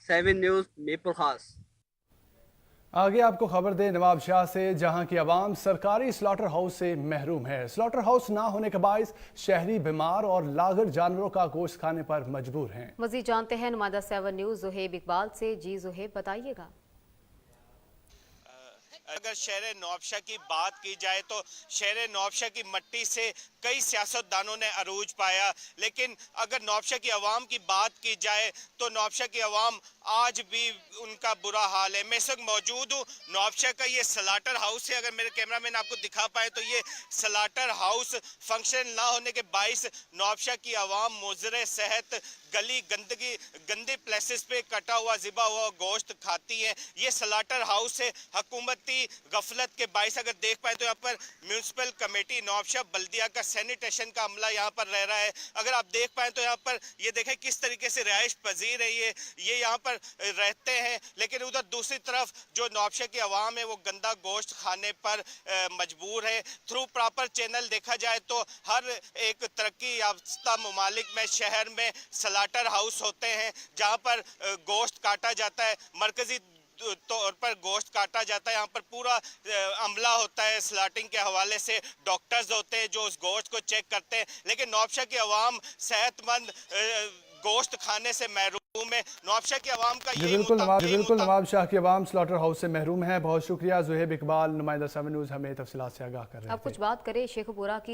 7 news Mirpur खास। आगे आपको खबर दें नवाब शाह से, जहां की आवाम सरकारी स्लॉटर हाउस से महरूम है। स्लॉटर हाउस ना होने के बायस शहरी बीमार और लागर जानवरों का गोश्त खाने पर मजबूर हैं। मजीद जानते हैं नुमाइंदा 7 न्यूज़ जुहेब इकबाल से। जी जुहेब, बताइएगा। अगर शहर नौबशाह की बात की जाए तो शहर नौबशाह की मट्टी से कई सियासतदानों ने अरूज पाया, लेकिन अगर नौबशाह की आवाम की बात की जाए तो नौबशाह की आवाम आज भी उनका बुरा हाल है। मैं इस वक्त मौजूद हूँ नौबशाह का ये स्लाटर हाउस है। अगर मेरे कैमरामैन आपको दिखा पाए तो ये स्लाटर हाउस फंक्शन ना होने के बाइस नौबशाह की आवाम मुजरे सेहत गली गंदगी गंदे प्लेसेस पे कटा हुआ ज़िबा हुआ गोश्त खाती है। ये स्लाटर हाउस है। हुकूमती गफलत के बाइस अगर देख पाए तो यहाँ पर म्यूनसिपल कमेटी नौबशाह बल्दिया का सैनिटेशन का अमला यहाँ पर रह रहा है। अगर आप देख पाए तो यहाँ पर ये देखें किस तरीके से रिहाइश पजीर है ये यहाँ पर रहते हैं, लेकिन उधर दूसरी तरफ जो नौबशाह की आवाम है वो गंदा गोश्त खाने पर मजबूर है। थ्रू प्रॉपर चैनल देखा जाए तो हर एक तरक्की याफ्ता ममालिक में शहर में स्लाटर हाउस होते हैं जहाँ पर गोश्त काटा जाता है, मरकजी तौर पर गोश्त काटा जाता है। यहाँ पर पूरा अमला होता है, स्लाटिंग के हवाले से डॉक्टर्स होते हैं जो उस गोश्त को चेक करते हैं, लेकिन नौबशाह की आवाम सेहतमंद गोश्त खाने से महरूम है। नौबशाह की आवाम का जी बिल्कुल नवाब शाह की आवाम स्लॉटर हाउस से महरूम है। बहुत शुक्रिया जुहेब इकबाल, नुमाइंदा 7 न्यूज़ हमें तफसीलात से आगाह कर रहे हैं। अब कुछ बात करें शेखपुरा की,